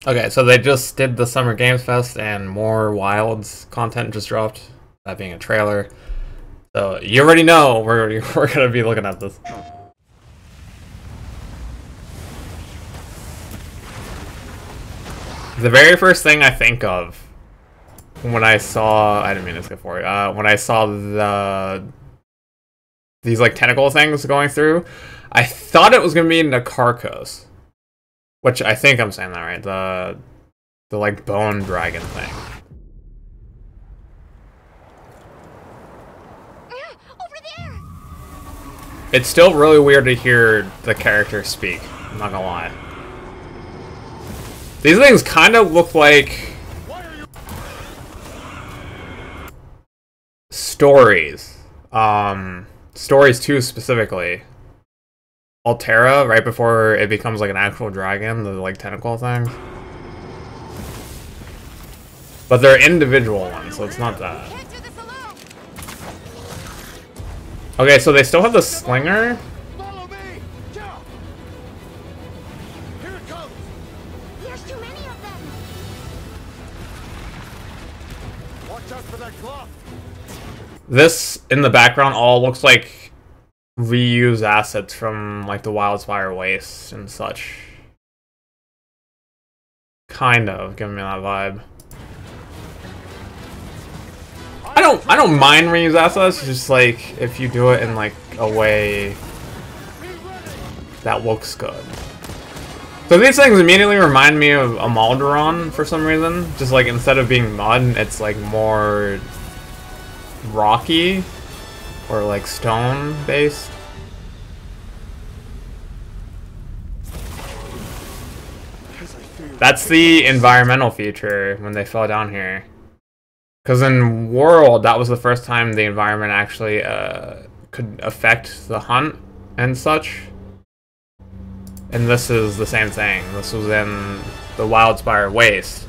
Okay, so they just did the Summer Games Fest and more Wilds content just dropped, that being a trailer. So you already know we're gonna be looking at this. The very first thing I think of when I saw, I didn't mean to skip forward, when I saw these like tentacle things going through, I thought it was gonna be Nakarkos, which I think I'm saying that right, the like bone dragon thing. Over there. It's still really weird to hear the character speak, I'm not gonna lie. These things kind of look like stories. Stories 2 specifically. Altera, right before it becomes like an actual dragon, the like tentacle things. But they're individual ones, so it's not that. Okay, so they still have the slinger? This, in the background, all looks like reused assets from, like, the Wildspire Waste and such. Kind of, giving me that vibe. I don't mind reused assets, just, like, if you do it in, like, a way that looks good. So these things immediately remind me of Amalderon for some reason. Just, like, instead of being mud, it's, like, more rocky or like stone based. That's the environmental feature when they fell down here, because in World that was the first time the environment actually could affect the hunt and such, and this is the same thing. This was in the Wildspire Waste.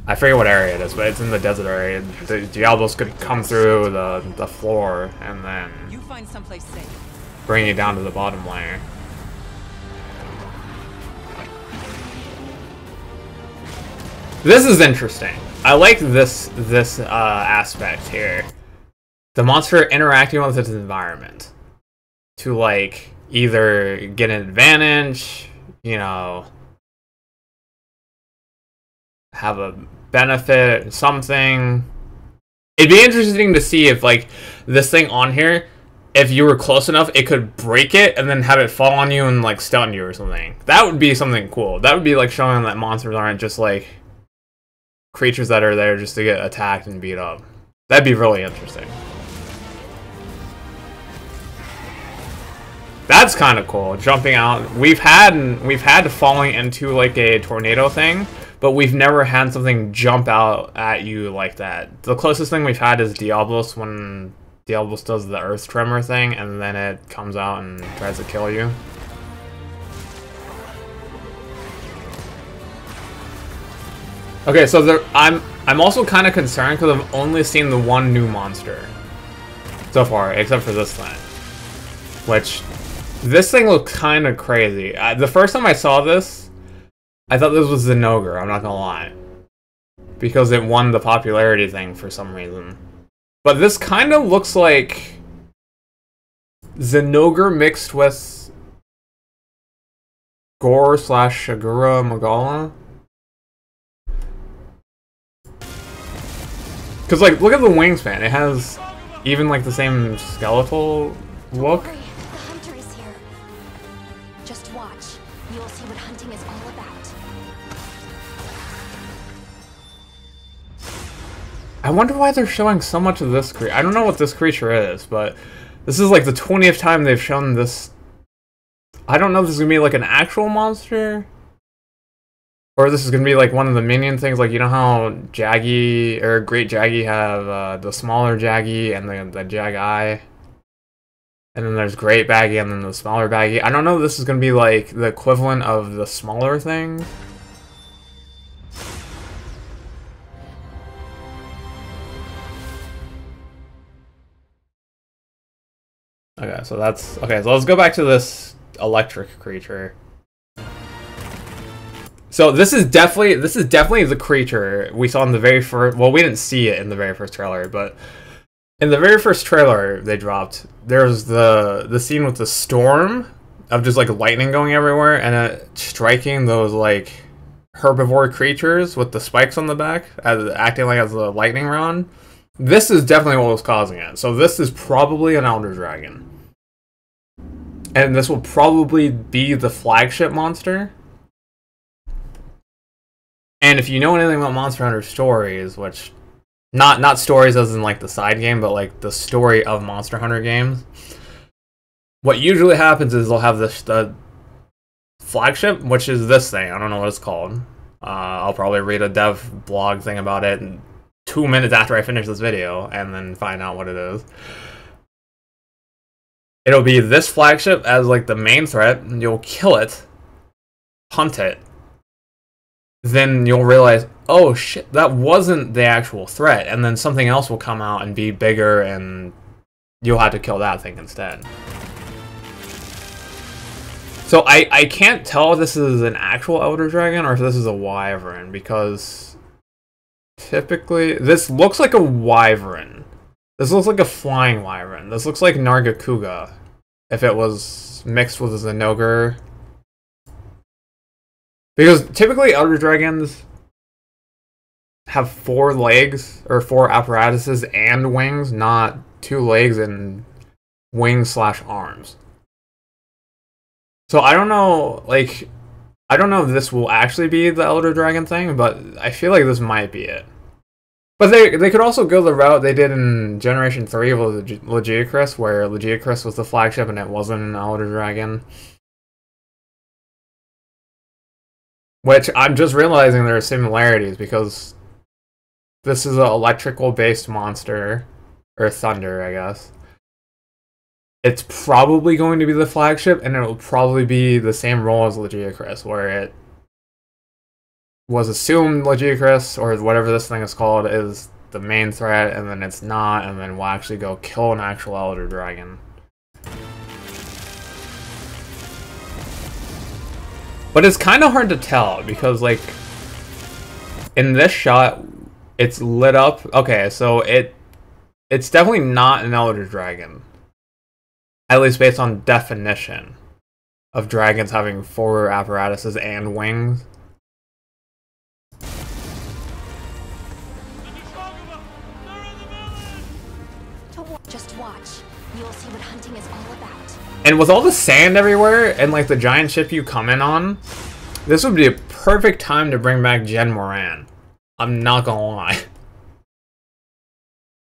I forget what area it is, but it's in the desert area. The Diablos could come through the floor and then you find someplace safe. Bring you down to the bottom layer. This is interesting. I like this aspect here. The monster interacting with its environment to like either get an advantage, you know, have a benefit, something. It'd be interesting to see if like this thing on here, if you were close enough, it could break it and then have it fall on you and like stun you or something. That would be something cool. That would be like showing that monsters aren't just like creatures that are there just to get attacked and beat up. That'd be really interesting. That's kind of cool. Jumping out. We've had falling into like a tornado thing, but we've never had something jump out at you like that. The closest thing we've had is Diablos, when Diablos does the earth tremor thing and then it comes out and tries to kill you. Okay, so there, I'm also kind of concerned because I've only seen the one new monster so far, except for this thing. Which, this thing looked kind of crazy. The first time I saw this, I thought this was Zinogre, I'm not gonna lie. Because it won the popularity thing for some reason. But this kind of looks like Zinogre mixed with Gore / Shagura Magala. Because, like, look at the wingspan. It has even, like, the same skeletal look. The hunter is here. Just watch. You will see what hunting is all about. I wonder why they're showing so much of this creature. I don't know what this creature is, but this is, like, the 20th time they've shown this. I don't know if this is going to be, like, an actual monster. Or this is going to be like one of the minion things, like, you know how Jaggy, or Great Jaggy have the smaller Jaggy and the Jaggi? And then there's Great Baggy and then the smaller Baggy. I don't know if this is going to be like the equivalent of the smaller thing. Okay, so that's... Okay, so let's go back to this electric creature. So this is definitely the creature we saw in the very first. Well, we didn't see it in the very first trailer, but in the very first trailer they dropped, there's the scene with the storm of just like lightning going everywhere and it striking those like herbivore creatures with the spikes on the back, as acting like as a lightning rod. This is definitely what was causing it. So this is probably an Elder Dragon, and this will probably be the flagship monster. And if you know anything about Monster Hunter stories, which not stories as in like the side game, but like the story of Monster Hunter games, what usually happens is they'll have this flagship, which is this thing. I don't know what it's called. I'll probably read a dev blog thing about it 2 minutes after I finish this video and then find out what it is. It'll be this flagship as like the main threat. You'll kill it, hunt it, then you'll realize, oh shit, that wasn't the actual threat, and then something else will come out and be bigger and you'll have to kill that thing instead. So I can't tell if this is an actual Elder Dragon or if this is a Wyvern, because typically this looks like a Wyvern. This looks like a flying Wyvern. This looks like Nargacuga if it was mixed with a Zenogre. Because typically Elder Dragons have 4 legs, or 4 apparatuses and wings, not 2 legs and wings/arms. So I don't know, like, I don't know if this will actually be the Elder Dragon thing, but I feel like this might be it. But they could also go the route they did in Generation 3 with Legiacris, where Legiacris was the flagship and it wasn't an Elder Dragon. Which I'm just realizing there are similarities, because this is an electrical-based monster, or thunder, I guess. It's probably going to be the flagship, and it will probably be the same role as Legiacris, where it was assumed Legiacris, or whatever this thing is called, is the main threat, and then it's not, and then we'll actually go kill an actual Elder Dragon. But it's kind of hard to tell, because, like, in this shot, it's lit up. Okay, so it's definitely not an Elder Dragon. At least based on definition of dragons having 4 apparatuses and wings. Just watch. You'll see what hunting is all about. And with all the sand everywhere and like the giant ship you come in on, this would be a perfect time to bring back Jen Moran. I'm not gonna lie.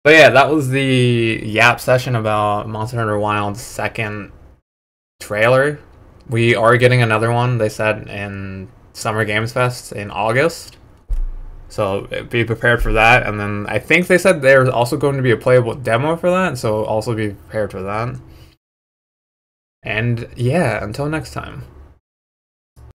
But yeah, that was the Yap session about Monster Hunter Wild's 2nd trailer. We are getting another one, they said, in Summer Games Fest in August. So be prepared for that. And then I think they said there's also going to be a playable demo for that, so also be prepared for that. And yeah, until next time.